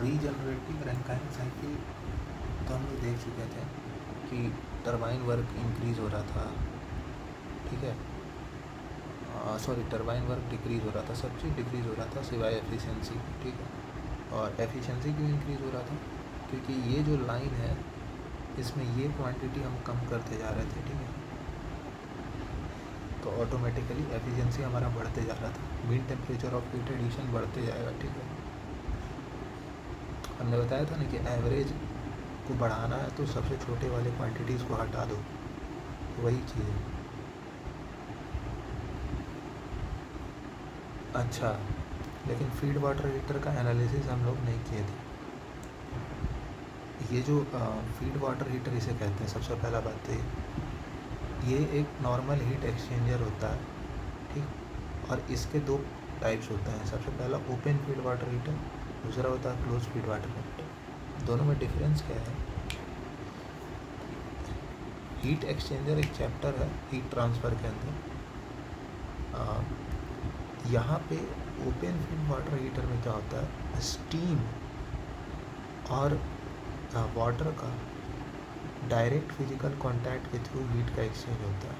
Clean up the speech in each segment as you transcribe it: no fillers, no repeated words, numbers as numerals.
Regenerative Rankine cycle तो हम लोग देख चुके थे कि टरबाइन वर्क इंक्रीज हो रहा था, ठीक है, सॉरी टरबाइन वर्क डिक्रीज़ हो रहा था, सब चीज़ डिक्रीज़ हो रहा था सिवाय एफिशिएंसी, ठीक है। और एफिशिएंसी क्यों इंक्रीज़ हो रहा था? क्योंकि ये जो लाइन है इसमें ये क्वांटिटी हम कम करते जा रहे थे, ठीक है, तो ऑटोमेटिकली एफिशिएंसी हमारा बढ़ते जा रहा था, mean temperature of heat addition बढ़ते जाएगा, ठीक है। हमने बताया था ना कि एवरेज को बढ़ाना है तो सबसे छोटे वाले क्वांटिटीज़ को हटा दो, तो वही चीज़ है। अच्छा, लेकिन फीड वाटर हीटर का एनालिसिस हम लोग नहीं किए थे। ये जो फीड वाटर हीटर इसे कहते हैं, सबसे पहला बात तो ये एक नॉर्मल हीट एक्सचेंजर होता है, ठीक, और इसके दो टाइप्स होते हैं। सबसे पहला ओपन फीड वाटर हीटर, दूसरा होता है क्लोज फीड वाटर हीटर। दोनों में डिफरेंस क्या है? हीट एक्सचेंजर एक चैप्टर है हीट ट्रांसफ़र के अंदर। यहाँ पे ओपन फीड वाटर हीटर में क्या होता है, स्टीम और वाटर का डायरेक्ट फिजिकल कांटेक्ट के थ्रू हीट का एक्सचेंज होता है,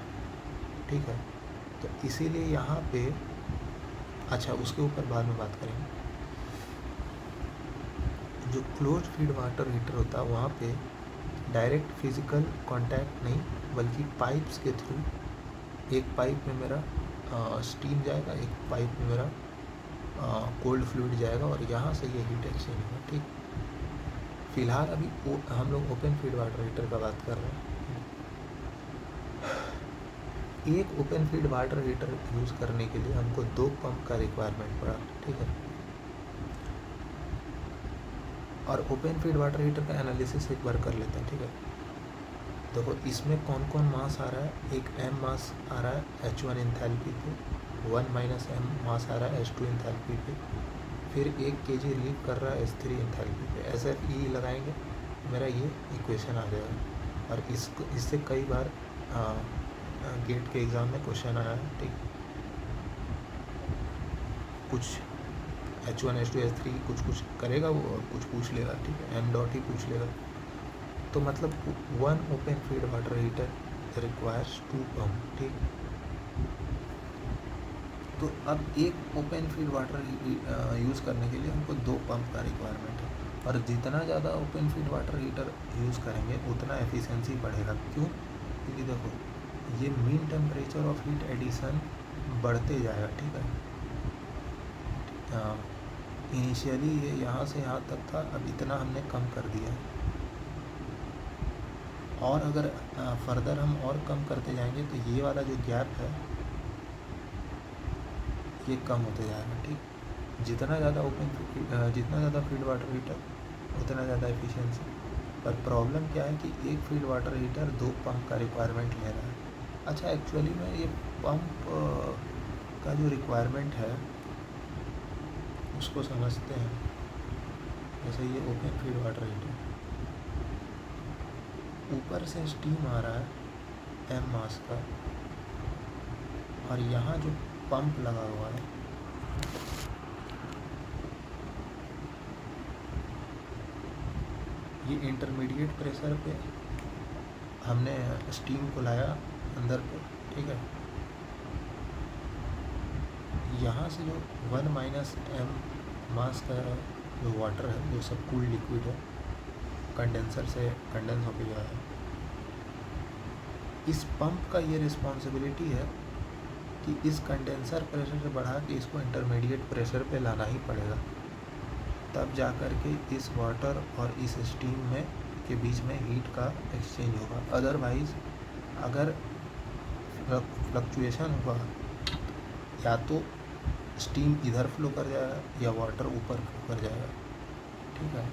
ठीक है। तो इसीलिए यहाँ पे, अच्छा उसके ऊपर बाद में बात करेंगे। जो क्लोज फीड वाटर हीटर होता है वहाँ पे डायरेक्ट फिजिकल कांटेक्ट नहीं, बल्कि पाइप्स के थ्रू, एक पाइप में मेरा स्टीम जाएगा, एक पाइप में मेरा कोल्ड फ्लूइड जाएगा और यहाँ से ये हीट एक्सचेंज होगा, ठीक। फिलहाल अभी हम लोग ओपन फीड वाटर हीटर का बात कर रहे हैं। एक open feed water heater use करने के लिए हमको 2 पंप का रिक्वायरमेंट पड़ा, ठीक है। और ओपन फीड वाटर हीटर का एनालिसिस एक बार कर लेते हैं, ठीक है। देखो इसमें कौन कौन मास आ रहा है। एक m मास आ रहा है H1 एंथैल्पी पे, 1 - m मास आ रहा है H2 एंथैल्पी पे, फिर 1 kg रिलीव कर रहा है H3 एंथैल्पी पे। ऐसे ई लगाएंगे, मेरा ये इक्वेशन आ जाएगा। और इससे कई बार गेट के एग्ज़ाम में क्वेश्चन आया है, ठीक। कुछ H1 H2 H3 कुछ करेगा वो और कुछ पूछ लेगा, ठीक है, m डॉट ही पूछ लेगा। तो मतलब 1 open feed water heater requires 2 pump, ठीक। तो अब एक ओपन फीड वाटर यूज़ करने के लिए हमको 2 पंप का रिक्वायरमेंट है। और जितना ज़्यादा open feed water heater use करेंगे उतना एफिशिएंसी बढ़ेगा। क्यों? क्योंकि देखो ये mean temperature of heat addition बढ़ते जाएगा, ठीक है। इनिशियली ये यहाँ से यहाँ तक था, अब इतना हमने कम कर दिया है। और अगर फर्दर हम और कम करते जाएंगे तो ये वाला जो गैप है ये कम होते जाएगा, ठीक। जितना ज़्यादा जितना ज़्यादा फीड वाटर हीटर उतना ज़्यादा एफिशिएंसी। पर प्रॉब्लम क्या है कि एक फीड वाटर हीटर 2 पंप का रिक्वायरमेंट ले रहा है। अच्छा, एक्चुअली में ये पंप का जो रिक्वायरमेंट है उसको समझते हैं। जैसे ये ओपन फीड वाटर हीटर, ऊपर से स्टीम आ रहा है m मास का, और यहाँ जो पंप लगा हुआ है ये इंटरमीडिएट प्रेशर पे हमने स्टीम को लाया अंदर पे, ठीक है। यहाँ से जो 1 - m मास का जो वाटर है जो सब कूल्ड लिक्विड है, कंडेंसर से कंडेंस होकर जा रहा है। इस पंप का ये रिस्पॉन्सिबिलिटी है कि इस कंडेंसर प्रेशर से बढ़ा के इसको इंटरमीडिएट प्रेशर पे लाना ही पड़ेगा, तब जा कर के इस वाटर और इस स्टीम में के बीच में हीट का एक्सचेंज होगा। अदरवाइज़ अगर फ्लक्चुएशन हुआ, या तो स्टीम इधर फ्लो कर जाएगा या वाटर ऊपर फ्लो कर जाएगा, ठीक है।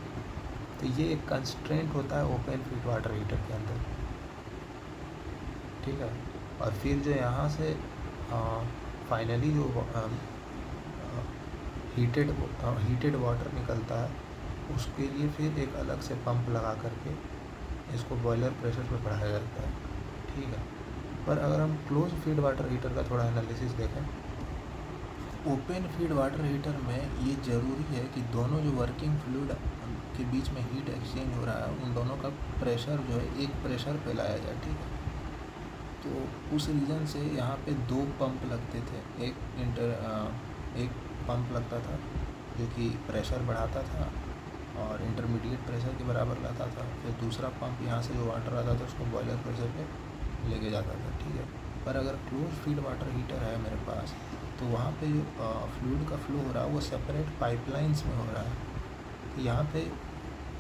तो ये एक कंस्ट्रेंट होता है ओपन फीड वाटर हीटर के अंदर, ठीक है। और फिर जो यहाँ से फाइनली जो हीटेड वाटर निकलता है उसके लिए फिर एक अलग से पंप लगा करके इसको बॉयलर प्रेशर पे बढ़ाया जाता है, ठीक है। पर अगर हम क्लोज फीड वाटर हीटर का थोड़ा एनालिसिस देखें ओपन फीड वाटर हीटर में ये ज़रूरी है कि दोनों जो वर्किंग फ्लूइड के बीच में हीट एक्सचेंज हो रहा है उन दोनों का प्रेशर जो है एक प्रेशर पे लाया जाए, ठीक है। तो उस रीज़न से यहाँ पे 2 पंप लगते थे। एक पंप लगता था जो कि प्रेशर बढ़ाता था और इंटरमीडिएट प्रेशर के बराबर लाता था। फिर दूसरा पंप यहाँ से जो वाटर आता था उसको बॉयलर प्रेशर पे लेके जाता था, ठीक है। पर अगर क्लोज फीड वाटर हीटर है मेरे पास तो वहाँ पे जो फ्लूइड का फ्लो हो रहा है वो सेपरेट पाइपलाइंस में हो रहा है। तो यहाँ पे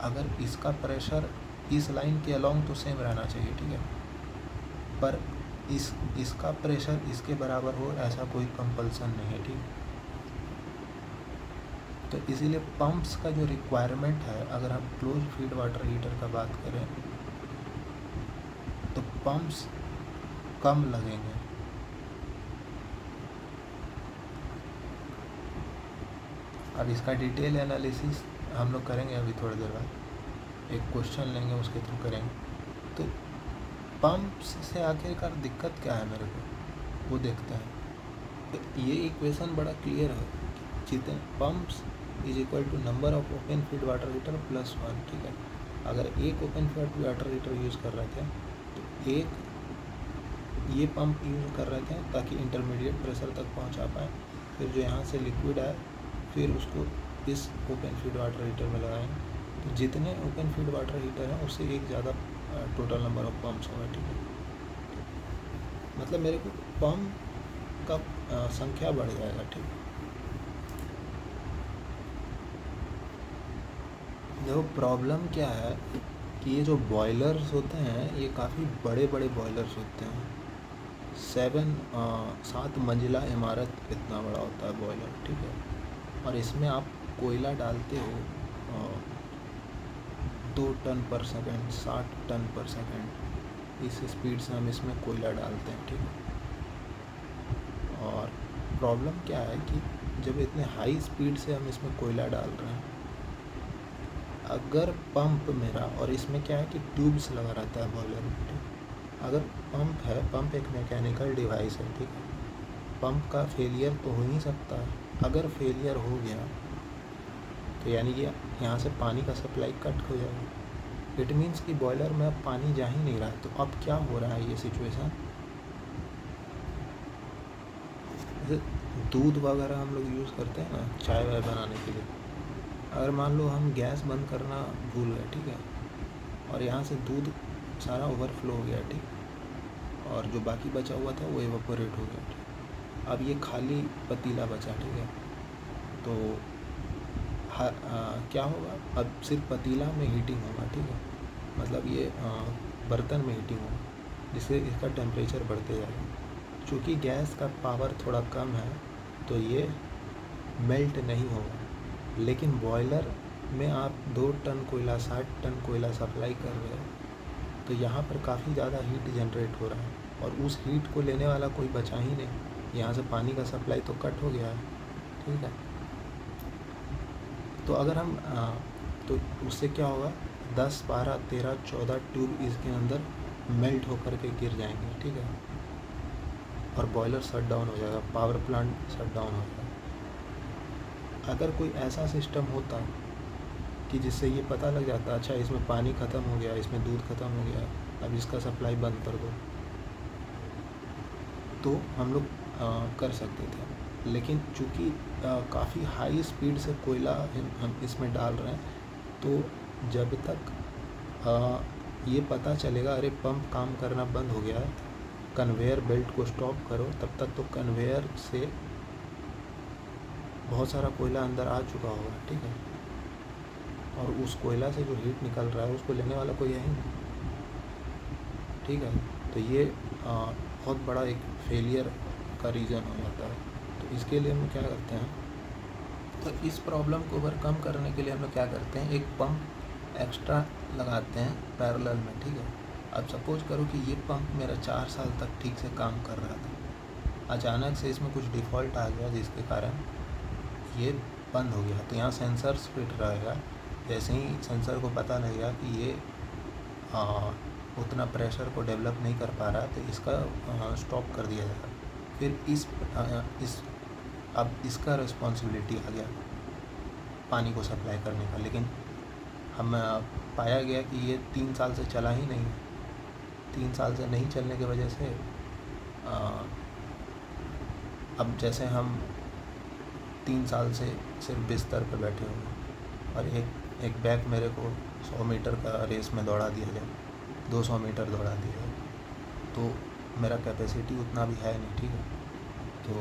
अगर इसका प्रेशर इस लाइन के अलोंग तो सेम रहना चाहिए, ठीक है, पर इसका प्रेशर इसके बराबर हो ऐसा कोई कंपल्सन नहीं है, ठीक है। तो इसीलिए पंप्स का जो रिक्वायरमेंट है, अगर हम क्लोज फीड वाटर हीटर का बात करें तो पंप्स कम लगेंगे। अब इसका डिटेल एनालिसिस हम लोग करेंगे अभी थोड़ी देर बाद, एक क्वेश्चन लेंगे उसके थ्रू करेंगे। तो पंप्स से आखिरकार दिक्कत क्या है मेरे को वो देखते हैं। तो ये इक्वेशन बड़ा क्लियर है, जितने pumps is equal to number of open feed water heater plus 1, ठीक है। अगर एक open feed water heater use कर रहे थे तो एक ये पंप यूज़ कर रहे थे ताकि इंटरमीडिएट प्रेशर तक पहुंचा पाए। फिर जो यहाँ से लिक्विड आए फिर उसको इस ओपन फीड वाटर हीटर में लगाएंगे। तो जितने ओपन फीड वाटर हीटर हैं उससे एक ज़्यादा टोटल नंबर ऑफ पंप्स होगा, ठीक है। मतलब मेरे को पंप का संख्या बढ़ जाएगा, ठीक है। देखो प्रॉब्लम क्या है कि ये जो बॉयलर्स होते हैं ये काफ़ी बड़े बड़े बॉयलर्स होते हैं। 7 मंजिला इमारत इतना बड़ा होता है बॉयलर, ठीक है। और इसमें आप कोयला डालते हो 2 टन पर सेकेंड, 60 टन पर सेकेंड, इस स्पीड से हम इसमें कोयला डालते हैं, ठीक है। और प्रॉब्लम क्या है कि जब इतने हाई स्पीड से हम इसमें कोयला डाल रहे हैं, अगर पंप मेरा, और इसमें क्या है कि ट्यूब्स लगा रहता है बॉयलर में, ठीक। अगर पंप है, पंप एक मैकेनिकल डिवाइस है, ठीक है। पंप का फेलियर तो हो ही सकता है। अगर फेलियर हो गया तो यानी कि यहाँ से पानी का सप्लाई कट हो जाएगा। इट मीन्स कि बॉयलर में अब पानी जा ही नहीं रहा है। तो अब क्या हो रहा है ये सिचुएशन, दूध वगैरह हम लोग यूज़ करते हैं ना चाय वाय बनाने के लिए। अगर मान लो हम गैस बंद करना भूल गए, ठीक है, और यहाँ से दूध सारा ओवरफ्लो हो गया, ठीक, और जो बाकी बचा हुआ था वो एवापोरेट हो गया, ठीक। अब ये खाली पतीला बचा, ठीक है। तो क्या होगा, अब सिर्फ पतीला में हीटिंग होगा, ठीक है। मतलब ये बर्तन में हीटिंग होगा जिससे इसका टेम्परेचर बढ़ते जाएगा। चूँकि गैस का पावर थोड़ा कम है तो ये मेल्ट नहीं होगा। लेकिन बॉयलर में आप 2 टन कोयला, 60 टन कोयला सप्लाई कर रहे हो तो यहाँ पर काफ़ी ज़्यादा हीट जनरेट हो रहा है और उस हीट को लेने वाला कोई बचा ही नहीं। यहाँ से पानी का सप्लाई तो कट हो गया है, ठीक है। तो अगर हम तो उससे क्या होगा, 10, 12, 13, 14 ट्यूब इसके अंदर मेल्ट होकर के गिर जाएंगे, ठीक है। और बॉयलर शट डाउन हो जाएगा, पावर प्लांट शट डाउन हो जाएगा। अगर कोई ऐसा सिस्टम होता कि जिससे ये पता लग जाता, अच्छा इसमें पानी ख़त्म हो गया, इसमें दूध ख़त्म हो गया, अब इसका सप्लाई बंद कर दो, तो हम लोग कर सकते थे। लेकिन चूँकि काफ़ी हाई स्पीड से कोयला हम इसमें डाल रहे हैं, तो जब तक ये पता चलेगा अरे पंप काम करना बंद हो गया है, कन्वेयर बेल्ट को स्टॉप करो, तब तक तो कन्वेयर से बहुत सारा कोयला अंदर आ चुका होगा, ठीक है। और उस कोयला से जो हीट निकल रहा है उसको लेने वाला कोई है ही नहीं, ठीक है। तो ये बहुत बड़ा एक फेलियर का रीज़न हो जाता है। तो इसके लिए हम क्या करते हैं, तो इस प्रॉब्लम को ओवरकम करने के लिए हम लोग क्या करते हैं, एक पंप एक्स्ट्रा लगाते हैं पैरेलल में, ठीक है। अब सपोज करो कि ये पंप मेरा 4 साल तक ठीक से काम कर रहा था, अचानक से इसमें कुछ डिफ़ॉल्ट आ गया जिसके कारण ये बंद हो गया। तो यहाँ सेंसर्स फिट रहेगा, जैसे ही सेंसर को पता लगेगा कि ये उतना प्रेशर को डेवलप नहीं कर पा रहा है तो इसका स्टॉप कर दिया जाएगा। फिर इस अब इसका रिस्पॉन्सिबिलिटी आ गया पानी को सप्लाई करने का, लेकिन हम पाया गया कि ये 3 साल से चला ही नहीं। 3 साल से नहीं चलने की वजह से अब जैसे हम 3 साल से सिर्फ बिस्तर पर बैठे हुए और एक बैग मेरे को 100 मीटर का रेस में दौड़ा दिया जाए, 200 मीटर दौड़ा दिया जाए, तो मेरा कैपेसिटी उतना भी है नहीं, ठीक है। तो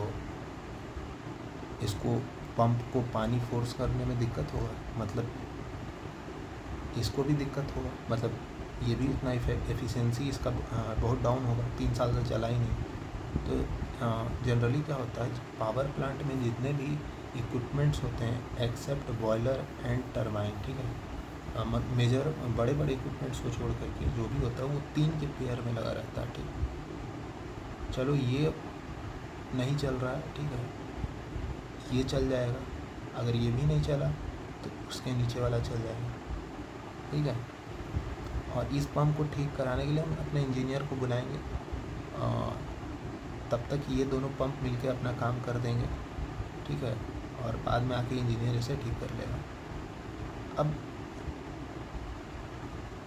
इसको पंप को पानी फोर्स करने में दिक्कत होगा, मतलब इसको भी दिक्कत होगा, मतलब ये भी उतना एफिशिएंसी इसका बहुत डाउन होगा, 3 साल से चला ही नहीं। तो जनरली क्या होता है, पावर प्लांट में जितने भी इक्विपमेंट्स होते हैं एक्सेप्ट बॉयलर एंड टरबाइन, ठीक है, मेजर बड़े बड़े इक्विपमेंट्स को छोड़ करके जो भी होता है वो 3 के पेयर में लगा रहता है, ठीक। चलो ये नहीं चल रहा है, ठीक है, ये चल जाएगा, अगर ये भी नहीं चला तो उसके नीचे वाला चल जाएगा, ठीक है। और इस पंप को ठीक कराने के लिए हम अपने इंजीनियर को बुलाएंगे, तब तक ये दोनों पंप मिलके अपना काम कर देंगे, ठीक है, और बाद में आके इंजीनियर इसे ठीक कर लेगा। अब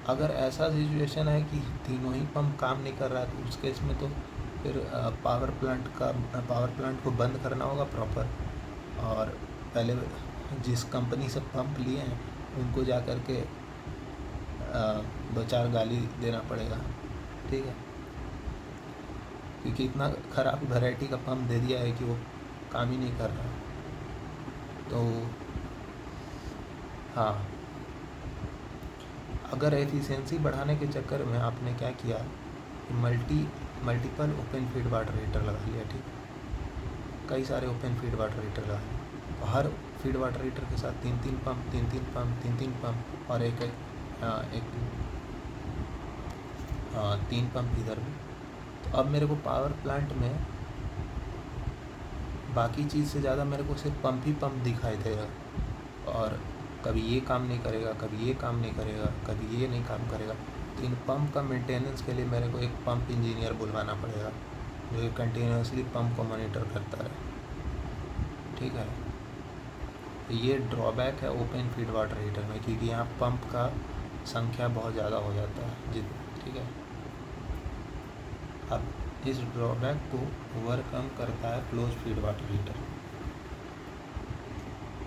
अगर ऐसा सिचुएशन है कि तीनों ही पंप काम नहीं कर रहा है तो उस केस में तो फिर पावर प्लांट को बंद करना होगा प्रॉपर, और पहले जिस कंपनी से पंप लिए हैं उनको जा कर के 2-4 गाली देना पड़ेगा, ठीक है, क्योंकि इतना ख़राब वैरायटी का पंप दे दिया है कि वो काम ही नहीं कर रहा। तो हाँ, अगर एफिशिएंसी बढ़ाने के चक्कर में आपने क्या किया कि multiple open feed water heater लगा लिया, ठीक, कई सारे ओपन फीड वाटर हीटर लगा लिया, तो हर फीड वाटर हीटर के साथ 3-3 पंप, 3-3 पंप, 3-3 पंप, और एक 3 पंप इधर भी। तो अब मेरे को पावर प्लांट में बाकी चीज़ से ज़्यादा मेरे को सिर्फ पंप ही पंप दिखाई देगा, और कभी ये काम नहीं करेगा, कभी ये काम नहीं करेगा, कभी ये नहीं काम करेगा। तो इन पंप का मेंटेनेंस के लिए मेरे को एक पंप इंजीनियर बुलवाना पड़ेगा जो कंटिन्यूसली पंप को मॉनिटर करता रहे, ठीक है। तो ये ड्रॉबैक है ओपन फीड वाटर हीटर में, क्योंकि यहाँ पंप का संख्या बहुत ज़्यादा हो जाता है, ठीक है। अब इस ड्रॉबैक को ओवरकम करता है क्लोज फीड वाटर हीटर।